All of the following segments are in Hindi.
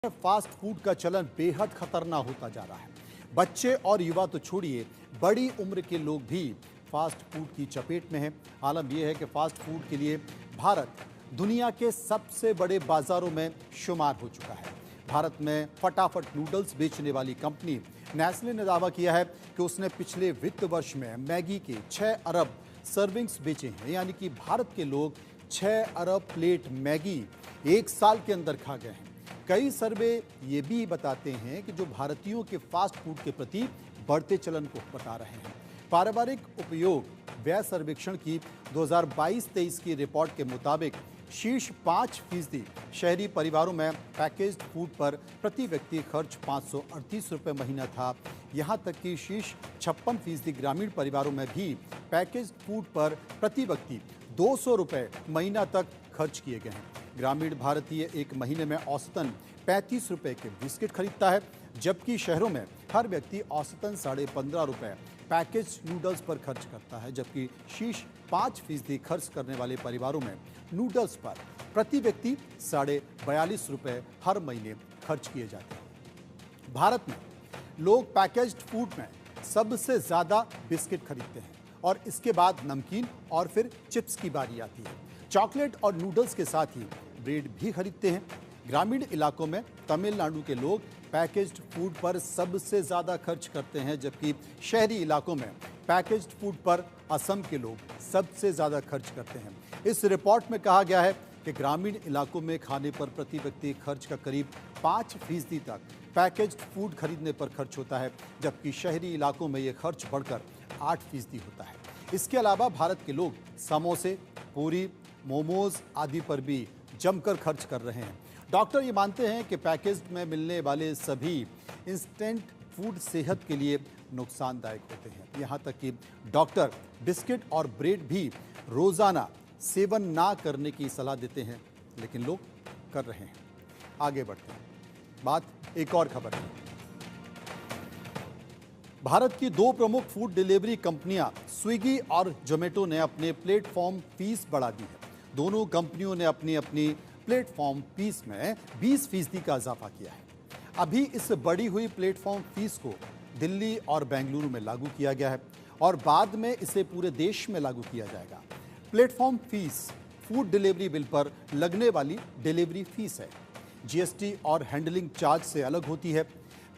फास्ट फूड का चलन बेहद खतरनाक होता जा रहा है। बच्चे और युवा तो छोड़िए, बड़ी उम्र के लोग भी फास्ट फूड की चपेट में हैं। आलम यह है कि फास्ट फूड के लिए भारत दुनिया के सबसे बड़े बाजारों में शुमार हो चुका है। भारत में फटाफट नूडल्स बेचने वाली कंपनी नेस्ले ने दावा किया है कि उसने पिछले वित्त वर्ष में मैगी के 6 अरब सर्विंग्स बेचे हैं, यानी कि भारत के लोग 6 अरब प्लेट मैगी एक साल के अंदर खा गए हैं। कई सर्वे ये भी बताते हैं कि जो भारतीयों के फास्ट फूड के प्रति बढ़ते चलन को बता रहे हैं। पारिवारिक उपयोग व्यय सर्वेक्षण की 2022-23 की रिपोर्ट के मुताबिक शीर्ष 5% शहरी परिवारों में पैकेज्ड फूड पर प्रति व्यक्ति खर्च 538 रुपये महीना था। यहाँ तक कि शीर्ष 56% ग्रामीण परिवारों में भी पैकेज्ड फूड पर प्रति व्यक्ति 200 रुपये महीना तक खर्च किए गए हैं। ग्रामीण भारतीय एक महीने में औसतन 35 रुपये के बिस्किट खरीदता है, जबकि शहरों में हर व्यक्ति औसतन 15.5 रुपये पैकेज नूडल्स पर खर्च करता है। जबकि शीर्ष 5% खर्च करने वाले परिवारों में नूडल्स पर प्रति व्यक्ति 42.5 रुपये हर महीने खर्च किए जाते हैं। भारत में लोग पैकेज्ड फूड में सबसे ज़्यादा बिस्किट खरीदते हैं और इसके बाद नमकीन और फिर चिप्स की बारी आती है। चॉकलेट और नूडल्स के साथ ही ब्रेड भी खरीदते हैं। ग्रामीण इलाकों में तमिलनाडु के लोग पैकेज्ड फूड पर सबसे ज़्यादा खर्च करते हैं, जबकि शहरी इलाकों में पैकेज्ड फूड पर असम के लोग सबसे ज़्यादा खर्च करते हैं। इस रिपोर्ट में कहा गया है कि ग्रामीण इलाकों में खाने पर प्रति व्यक्ति खर्च का करीब 5% तक पैकेज्ड फूड खरीदने पर खर्च होता है, जबकि शहरी इलाकों में ये खर्च बढ़कर 8% होता है। इसके अलावा भारत के लोग समोसे, पूरी, मोमोज आदि पर भी जमकर खर्च कर रहे हैं। डॉक्टर ये मानते हैं कि पैकेज्ड में मिलने वाले सभी इंस्टेंट फूड सेहत के लिए नुकसानदायक होते हैं। यहाँ तक कि डॉक्टर बिस्किट और ब्रेड भी रोज़ाना सेवन ना करने की सलाह देते हैं, लेकिन लोग कर रहे हैं। आगे बढ़ते हैं, बात एक और खबर है। भारत की 2 प्रमुख फूड डिलीवरी कंपनियां स्विगी और जोमेटो ने अपने प्लेटफॉर्म फीस बढ़ा दी है। दोनों कंपनियों ने अपनी अपनी प्लेटफॉर्म फीस में 20% का इजाफा किया है। अभी इस बढ़ी हुई प्लेटफॉर्म फीस को दिल्ली और बेंगलुरु में लागू किया गया है और बाद में इसे पूरे देश में लागू किया जाएगा। Platform fees food delivery bill पर लगने वाली डिलीवरी फीस है। जीएसटी और हैंडलिंग चार्ज से अलग होती है।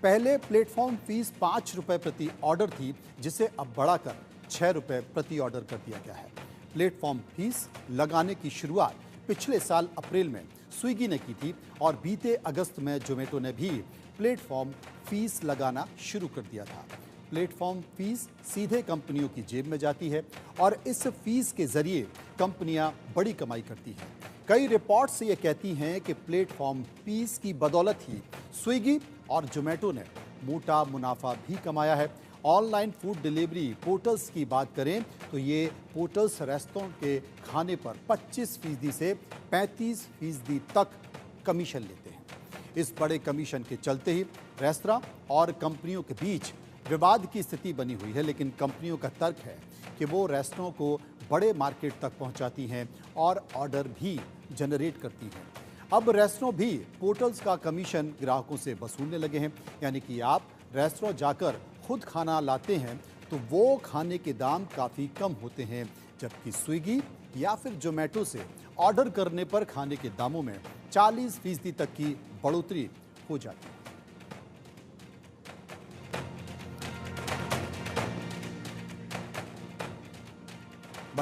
पहले प्लेटफॉर्म फीस 5 रुपये प्रति ऑर्डर थी, जिसे अब बढ़ाकर 6 रुपये प्रति ऑर्डर कर दिया गया है। प्लेटफॉर्म फीस लगाने की शुरुआत पिछले साल अप्रैल में स्विगी ने की थी और बीते अगस्त में जोमेटो ने भी प्लेटफॉर्म फीस लगाना शुरू कर दिया था। प्लेटफॉर्म फीस सीधे कंपनियों की जेब में जाती है और इस फीस के जरिए कंपनियां बड़ी कमाई करती हैं। कई रिपोर्ट्स ये कहती हैं कि प्लेटफॉर्म फीस की बदौलत ही स्विगी और जोमेटो ने मोटा मुनाफा भी कमाया है। ऑनलाइन फूड डिलीवरी पोर्टल्स की बात करें तो ये पोर्टल्स रेस्तरां के खाने पर 25% से 35% तक कमीशन लेते हैं। इस बड़े कमीशन के चलते ही रेस्तरां और कंपनियों के बीच विवाद की स्थिति बनी हुई है, लेकिन कंपनियों का तर्क है कि वो रेस्तरां को बड़े मार्केट तक पहुंचाती हैं और ऑर्डर भी जनरेट करती हैं। अब रेस्तरां भी पोर्टल्स का कमीशन ग्राहकों से वसूलने लगे हैं, यानी कि आप रेस्तरां जाकर खुद खाना लाते हैं तो वो खाने के दाम काफ़ी कम होते हैं, जबकि स्विगी या फिर जोमेटो से ऑर्डर करने पर खाने के दामों में 40% तक की बढ़ोतरी हो जाती है।